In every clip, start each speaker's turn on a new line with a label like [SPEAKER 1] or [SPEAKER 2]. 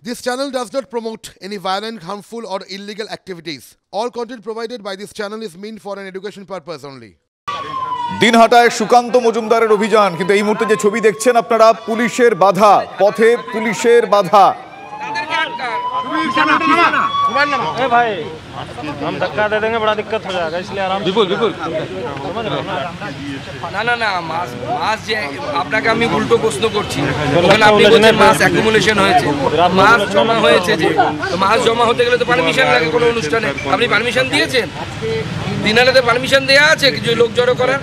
[SPEAKER 1] This channel does not promote any violent, harmful, or illegal activities. All content provided by this channel is meant for an education purpose only.
[SPEAKER 2] দিনহাটায় Sukanta মজুমদারের অভিযান, কিন্তু এই মুহূর্তে যে ছবি দেখছেন আপনারা, পুলিশের বাধা, পথে পুলিশের বাধা।
[SPEAKER 3] भाई हम धक्का दे देंगे, बड़ा दिक्कत हो जाएगा, इसलिए आराम। बिल्कुल बिल्कुल
[SPEAKER 4] না না না, মাছ যে আপনাকে আমি উল্টো প্রশ্ন করছি। ওখানে আপনি বলছেন মাছ অ্যাকুমুলেশন হয়েছে, মাছ জমা হয়েছে। যে মাছ জমা হতে গেলে তো পারমিশন লাগে কোনো অনুষ্ঠানে। আপনি পারমিশন দিয়েছেন? দিনালেতে পারমিশন দেওয়া আছে কিছু লোক জড়ো করার?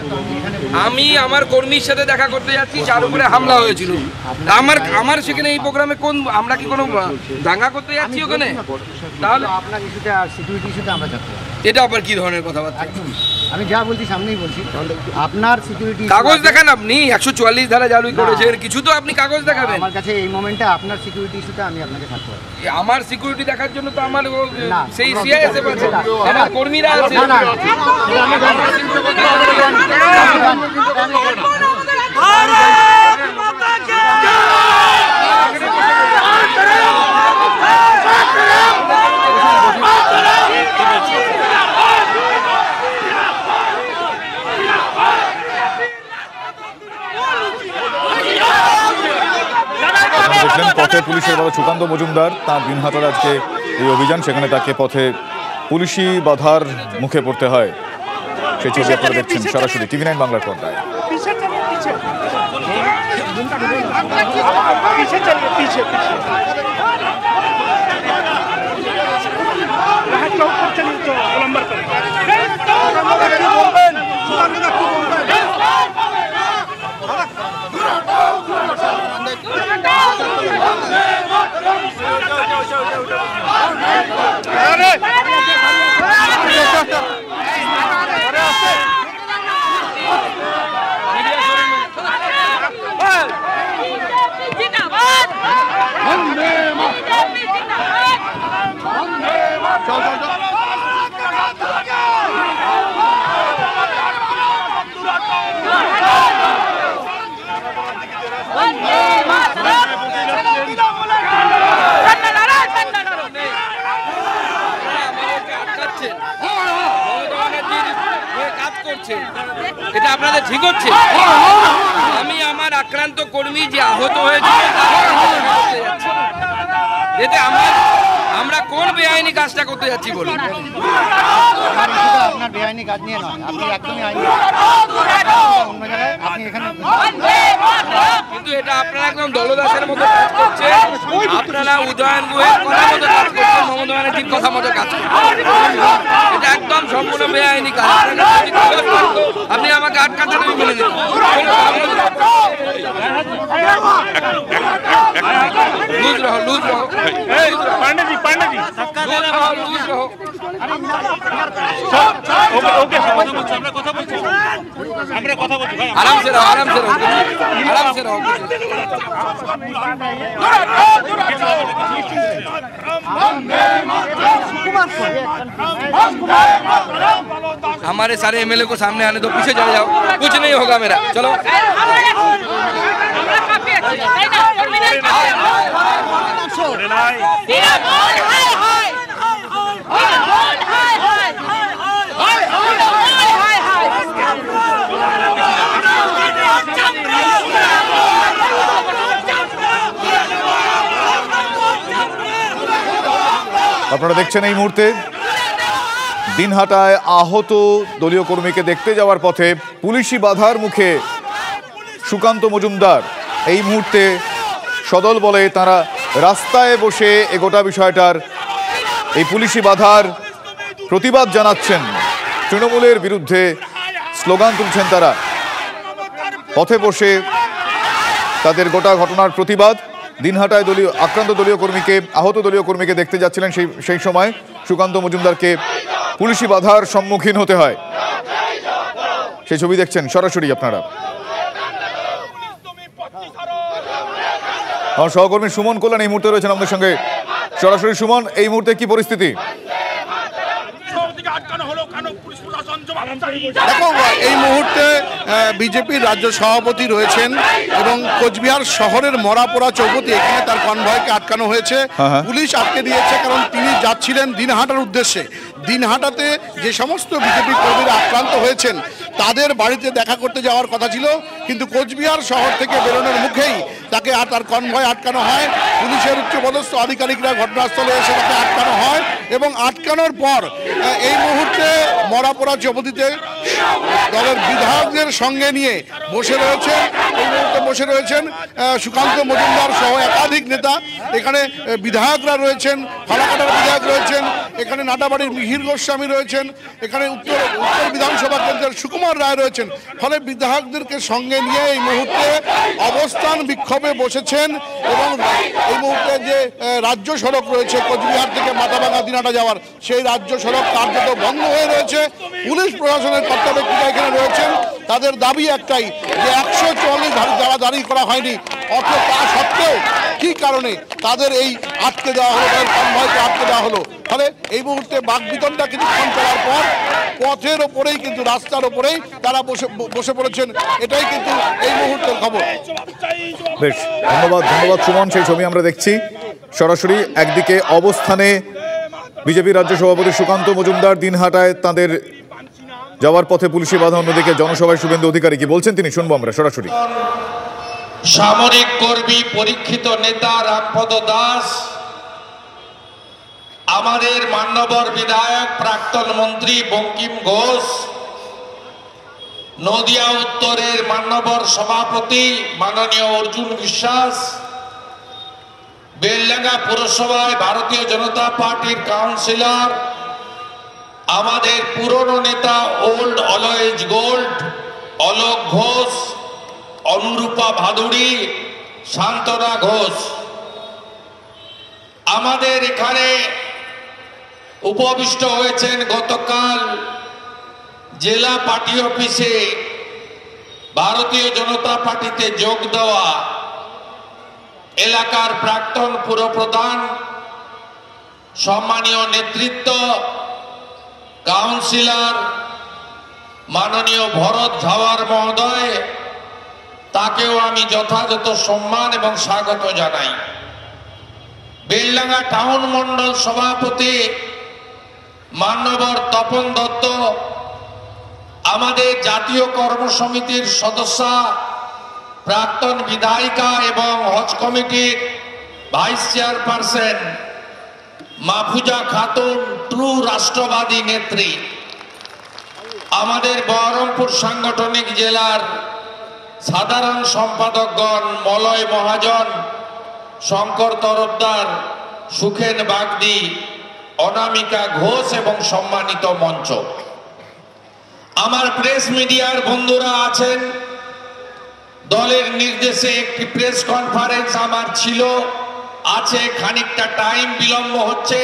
[SPEAKER 4] আমি আমার কর্মীর সাথে দেখা করতে যাচ্ছি, যার উপরে হামলা হয়েছিল। আমার সেখানে এই প্রোগ্রামে কোন, আমরা কি কোনো দাঙ্গা করতে যাচ্ছি ওখানে? তাহলে
[SPEAKER 5] আপনার ইস্যুতে আর সিকিউরিটি ইস্যুতে আমরা যাচ্ছি।
[SPEAKER 4] এটা আবার কি ধরনের কথাবার্তা?
[SPEAKER 5] আমি যা বলছি সামনেই বলছি, আপনার সিকিউরিটি
[SPEAKER 4] কাগজ দেখান। আপনি 144 ধারা জারি করেছেন, কিছু তো আপনি কাগজ দেখাবেন।
[SPEAKER 5] আমার কাছে এই মোমেন্টে আপনার সিকিউরিটি ইস্যুতে আমি আপনাকে থাকতে পারি।
[SPEAKER 4] আমার সিকিউরিটি দেখার জন্য তো আমার সেই সিআইএসএফ আছে, আমার কর্মীরা আছে।
[SPEAKER 2] পথে পুলিশের বাধা, সুকান্ত মজুমদার তার দিনহাটার আজকে এই অভিযান, সেখানে তাকে পথে পুলিশি বাধার মুখে পড়তে হয়। সেই ছবি আপনারা দেখছেন সরাসরি TV9 বাংলার পর্দায়।
[SPEAKER 4] এটা আপনাদের ঠিক হচ্ছে? আমি আমার আক্রান্ত কর্মী যে আহত হয়েছে, এতে আমরা কোন বেআইনি কাজটা করতে যাচ্ছি বলুন?
[SPEAKER 5] আপনার বেআইনি কাজ নিয়ে নয়, আপনি একদমই আইনি, অন্য জায়গায় আপনি এখানে।
[SPEAKER 4] কিন্তু এটা আপনারা একদম দলদাসের মতো কাজ করছেন। আপনারা উদয়ন গুহের কথা মতো কাজ করছেন, মমতা ব্যানার্জির কথা মতো কাজ করছেন। এটা একদম সম্পূর্ণ বেআইনি কাজ। আপনি আমাকে আটকাতে আমি বলে দিন। লুজ রহো, লুজ রহো,
[SPEAKER 3] पांडे जी
[SPEAKER 4] लूज रहो।
[SPEAKER 3] ओके
[SPEAKER 4] आराम से रहो, आराम से रहो, आराम से रहो। हमारे सारे एमएलए को सामने आने दो, पीछे चले जाओ, कुछ नहीं होगा मेरा। चलो
[SPEAKER 2] আপনারা দেখছেন এই মুহূর্তে দিনহাটায় আহত দলীয় কর্মীকে দেখতে যাওয়ার পথে পুলিশি বাধার মুখে সুকান্ত মজুমদার। এই মুহূর্তে সদল বলে তারা রাস্তায় বসে এই গোটা বিষয়টার, এই পুলিশি বাধার প্রতিবাদ জানাচ্ছেন। তৃণমূলের বিরুদ্ধে স্লোগান তুলছেন তারা, পথে বসে তাদের গোটা ঘটনার প্রতিবাদ। দিনহাটায় আক্রান্ত দলীয় কর্মীকে, আহত দলীয় কর্মীকে দেখতে যাচ্ছিলেন, সেই সময় সুকান্ত মজুমদারকে পুলিশি বাধার সম্মুখীন হতে হয়। সেই ছবি দেখছেন সরাসরি আপনারা। আমার সহকর্মী সুমন কল্যাণ এই মুহূর্তে রয়েছেন আমাদের সঙ্গে সরাসরি। সুমন, এই মুহূর্তে কি পরিস্থিতি?
[SPEAKER 6] দেখো, এই মুহূর্তে বিজেপির রাজ্য সভাপতি রয়েছেন এবং কোচবিহার শহরের মরাপোড়া চৌপতি, এখানে তার কনভয়কে আটকানো হয়েছে। পুলিশ আটকে দিয়েছে কারণ তিনি যাচ্ছিলেন দিনহাটার উদ্দেশ্যে। দিনহাটাতে যে সমস্ত বিজেপি কর্মীরা আক্রান্ত হয়েছেন তাদের বাড়িতে দেখা করতে যাওয়ার কথা ছিল, কিন্তু কোচবিহার শহর থেকে বেরোনোর মুখেই তাকে তার কনভয় আটকানো হয়। পুলিশের উচ্চপদস্থ আধিকারিকরা ঘটনাস্থলে এসে তাকে আটকানো হয় এবং আটকানোর পর এই মুহূর্তে মরাপোড়া চৌপতিতে দলের বিধায়কদের সঙ্গে নিয়ে বসে রয়েছেন। এই মুহূর্তে বসে রয়েছেন সুকান্ত মজুমদার সহ একাধিক নেতা। এখানে বিধায়করা রয়েছেন, ফালাকাটার বিধায়ক রয়েছেন, এখানে নাটাবাড়ির মিহির গোস্বামী রয়েছেন, এখানে উত্তর বিধানসভা কেন্দ্রের সুকুমার রায় রয়েছেন। ফলে বিধায়কদেরকে সঙ্গে নিয়ে এই মুহূর্তে অবস্থান বিক্ষোভে বসেছেন এবং এই মুহূর্তে যে রাজ্য সড়ক রয়েছে কোচবিহার থেকে মাথাভাঙা দিনহাটা যাওয়ার, সেই রাজ্য সড়ক কার্যত বন্ধ হয়ে রয়েছে। পুলিশ প্রশাসনের কর্তা ব্যক্তিরা এখানে রয়েছেন। তাদের দাবি একটাই যে 144 যারা জারি করা হয়নি, অথচ তা সত্ত্বেও কি কারণে তাদের এই আটকে দেওয়া হলো, তাদের কনভয়কে আটকে দেওয়া হলো। ফলে এই মুহূর্তে বাকবিতণ্ডা কিছুক্ষণ চলার পর পথের ওপরেই কিন্তু রাস্তার ওপরেই তারা বসে পড়েছেন। এটাই কিন্তু এই মুহূর্তের খবর।
[SPEAKER 2] বেশ, ধন্যবাদ সুমন। সেই ছবি আমরা দেখছি সরাসরি। একদিকে অবস্থানে বিজেপি রাজ্য সভাপতি সুকান্ত মজুমদার দিনহাটায় তাদের যাওয়ার পথে পুলিশি বাধা, অন্যদিকে জনসভায় শুভেন্দু অধিকারী কি বলছেন তিনি শুনবো আমরা সরাসরি।
[SPEAKER 7] সামরিক কর্মী পরীক্ষিত নেতা রামপদ দাস, আমাদের মান্যবর বিধায়ক প্রাক্তন মন্ত্রী বঙ্কিম ঘোষ, নদিয়া উত্তরের মান্যবর সভাপতি মাননীয় অর্জুন বিশ্বাস, বেলডাঙ্গা পুরসভায় ভারতীয় জনতা পার্টির কাউন্সিলর, আমাদের পুরনো নেতা old always gold Alok Ghosh, Anurupa Bhaduri, Shantana Ghosh, আমাদের এখানে উপবিষ্ট হয়েছেন গতকাল জেলা পার্টি অফিসে ভারতীয় জনতা পার্টিতে যোগ দেওয়া এলাকার প্রাক্তন পুরপ্রধান, সম্মানীয় নেতৃত্ব, কাউন্সিলর মাননীয় ভরত ঝাওয়ার মহোদয়, তাকেও আমি যথাযথ সম্মান এবং স্বাগত জানাই। বেলডাঙ্গা টাউন মন্ডল সভাপতি মান্যবর তপন দত্ত, আমাদের জাতীয় কর্মসমিতির সদস্য, প্রাক্তন বিধায়িকা এবং হজ কমিটির vice chairperson Mahfuza Khatun, true রাষ্ট্রবাদী নেত্রী, আমাদের বহরমপুর সাংগঠনিক জেলার সাধারণ সম্পাদকগণ মলয় মহাজন, শঙ্কর তরফদার, সুখেন বাগদি, অনামিকা ঘোষ এবং সম্মানিত মঞ্চ, আমার প্রেস মিডিয়ার বন্ধুরা আছেন। দলের নির্দেশে একটি প্রেস কনফারেন্স আমার ছিল, আছে, খানিকটা টাইম বিলম্ব হচ্ছে,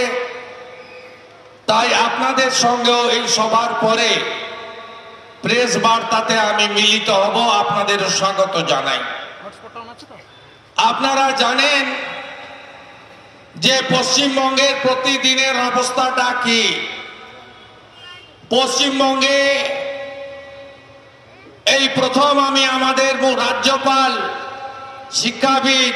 [SPEAKER 7] তাই আপনাদের সঙ্গেও এই সভার পরে প্রেস বার্তাতে আমি মিলিত হব, আপনাদেরও স্বাগত জানাই। আপনারা জানেন যে পশ্চিমবঙ্গের প্রতিদিনের অবস্থাটা কি। পশ্চিমবঙ্গে এই প্রথম আমি আমাদের রাজ্যপাল, শিক্ষাবিদ,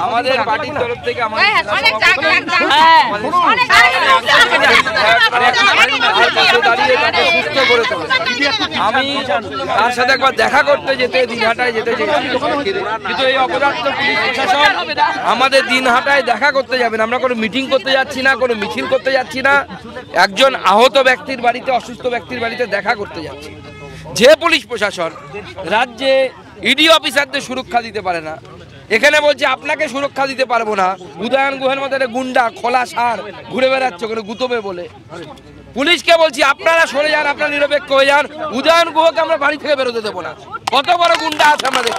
[SPEAKER 4] আমাদের পার্টির তরফ থেকে আমি তার সাথে একবার দেখা করতে যেতে দিনহাটায় যেতে চেয়েছি, কিন্তু এই অপদার্থ পুলিশ প্রশাসন আমাদের দিনহাটায় দেখা করতে যাবেন। আমরা কোনো মিটিং করতে যাচ্ছি না, কোনো মিছিল করতে যাচ্ছি না, একজন আহত ব্যক্তির বাড়িতে, অসুস্থ ব্যক্তির বাড়িতে দেখা করতে যাচ্ছি। যে পুলিশ প্রশাসন রাজ্যে ইডি অফিসারদের সুরক্ষা দিতে পারে না, এখানে বলছে আপনাকে সুরক্ষা দিতে পারবো না। উদয়ন গুহের মধ্যে গুন্ডা খোলা সার ঘুরে বেড়াচ্ছে ওখানে গুতবে বলে। পুলিশকে বলছি আপনারা সরে যান, আপনারা নিরপেক্ষ হয়ে যান, উদয়ন গুহকে আমরা বাড়ি থেকে বেরোতে দেবো না। কত বড় গুন্ডা আছে আমাদের,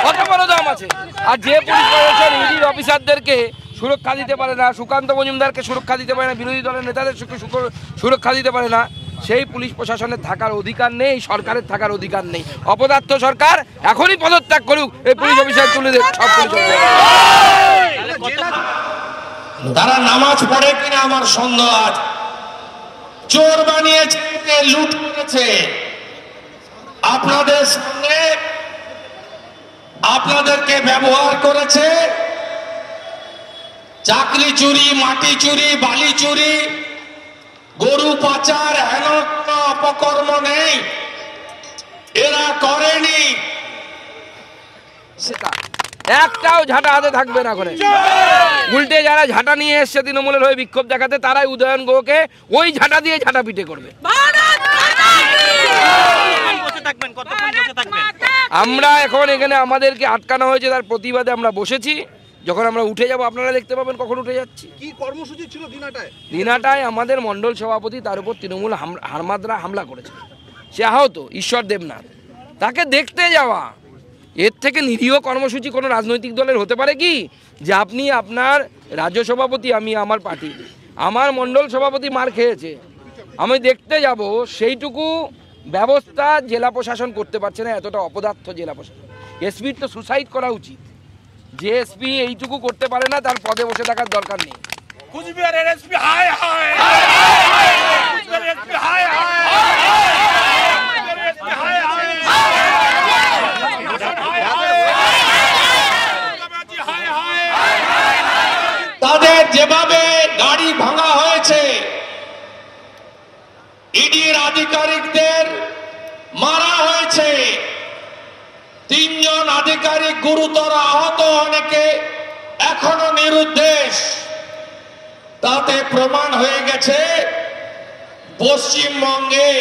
[SPEAKER 4] কত বড় দাম আছে। আর যে পুলিশ প্রশাসন ইডির অফিসারদেরকে সুরক্ষা দিতে পারে না, সুকান্ত মজুমদারকে সুরক্ষা দিতে পারে না, বিরোধী দলের নেতাদের সুরক্ষা দিতে পারে না, সেই পুলিশ প্রশাসনের থাকার অধিকার নেই, সরকারের থাকার অধিকার নেই। অপদার্থ সরকার এখনই পদত্যাগ করুক, এই পুলিশ অফিসার তুলে দেখ সব পুলিশ।
[SPEAKER 7] তারা নামাজ পড়ে কিনা আমার সন্দেহ আছে। চোর বানিয়েছে, লুট করেছে। আপনাদের সামনে আপনাদেরকে ব্যবহার করেছে। চাকরি চুরি, মাটি চুরি, বালি চুরি, গরু পাচার, হেন অপকর্ম নেই, এরা করেনি।
[SPEAKER 4] সেটা একটাও ঝাঁটা হাতে থাকবে না। করে উল্টে যারা ঝাঁটা নিয়ে এসছে তৃণমূলের হয়ে বিক্ষোভ দেখাতে, তারাই উদয়ন গুহকে ওই ঝাঁটা দিয়ে ঝাঁটা পিটে করবে। আমরা এখন এখানে আমাদেরকে আটকানো হয়েছে, তার প্রতিবাদে আমরা বসেছি। যখন আমরা উঠে যাব আপনারা দেখতে পাবেন কখন উঠে যাচ্ছি।
[SPEAKER 6] কি কর্মসূচি ছিল দিনাটায়?
[SPEAKER 4] দিনাটায় আমাদের মণ্ডল সভাপতি, তার উপর তৃণমূল হারমাদরা হামলা করেছে। সে আহত ঈশ্বর দেবনাথ, তাকে দেখতে যাওয়া, এর থেকে নিরীহ কর্মসূচি কোনো রাজনৈতিক দলের হতে পারে কি? যে আপনি আপনার রাজ্য সভাপতি, আমি আমার পার্টি, আমার মণ্ডল সভাপতি মার খেয়েছে, আমি দেখতে যাব, সেইটুকু ব্যবস্থা জেলা প্রশাসন করতে পারছে না। এতটা অপদার্থ জেলা প্রশাসন। এসপির তো সুসাইড করা উচিত। যে এসপি এইটুকু করতে পারে না, তার পদে বসে থাকার দরকার নেই।
[SPEAKER 3] কুচবিহারের এসপি হায় হায়, কুচবিহারের এসপি হায় হায়,
[SPEAKER 7] তাদের যেভাবে গাড়ি ভাঙা হয়েছে, ইডির আধিকারিকদের মারা হয়েছে, 3 জন আধিকারিক গুরুতর আহত, অনেকে এখনো নিরুদ্দেশ, তাতে প্রমাণ হয়ে গেছে পশ্চিমবঙ্গে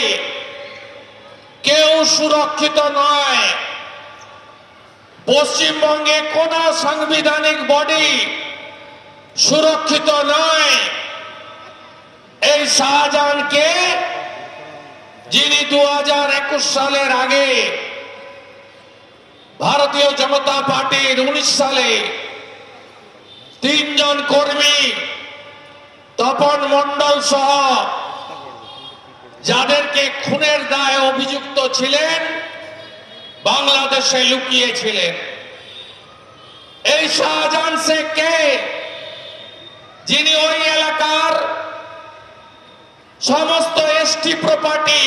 [SPEAKER 7] কেউ সুরক্ষিত নয়। পশ্চিমবঙ্গে কোন সাংবিধানিক বডি সুরক্ষিত নয়। এই শাহজাহানকে, যিনি 2021 সালের আগে ভারতীয় জনতা পার্টির 19 সালে 3 জন কর্মী, তপন মণ্ডল সহ যাদেরকে খুনের দায়ে অভিযুক্ত ছিলেন, বাংলাদেশে লুকিয়েছিলেন। এই শাহজাহান শেখ কে? যিনি ওই এলাকার সমস্ত এসটি প্রপার্টি,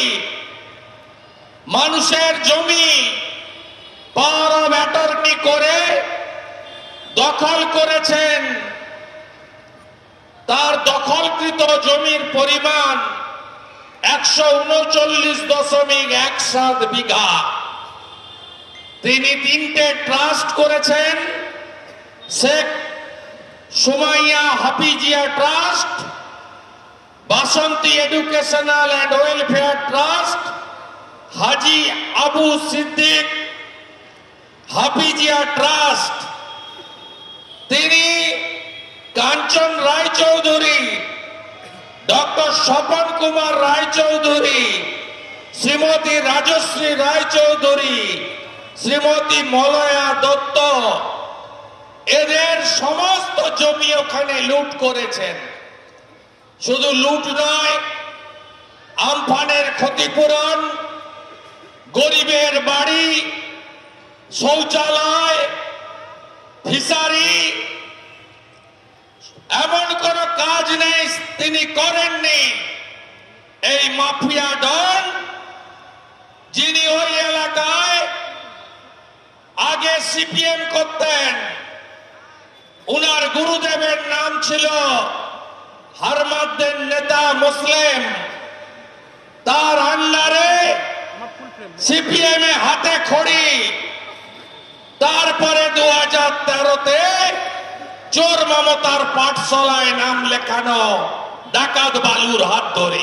[SPEAKER 7] মানুষের জমি পাওয়ার অফ অ্যাটর্নি করে দখল করেছেন। তার দখলকৃত জমির পরিমাণ 139.17 বিঘা। তিনি 3টে ট্রাস্ট করেছেন, Sheikh Sumaiya Hafizia trust, Basanti educational and welfare trust, Haji Abu Siddique Hafizia trust. তিনি কাঞ্চন রায়চৌধুরী, ডক্টর স্বপন কুমার রায়চৌধুরী, শ্রীমতী রাজশ্রী রায়চৌধুরী, শ্রীমতী মলয়া দত্ত, এদের সমস্ত জমি ওখানে লুট করেছেন। শুধু লুট নয়, আমফানের ক্ষতিপূরণ, গরিবের বাড়ি, শৌচালয়, ফিশারি, এমন কোন কাজ নেই তিনি করেননি। এই মাফিয়া ডন, যিনি ওই এলাকায় আগে সিপিএম করতেন, উনার গুরুদেবের নাম ছিল হারমাদ্দের নেতা মুসলিম, তার আন্ডারে সিপিএম এ হাতে খড়ি। তারপরে 2013-তে চোর মমতার পাঠশালায় নাম লেখানো, ডাকাত বালুর হাত ধরে।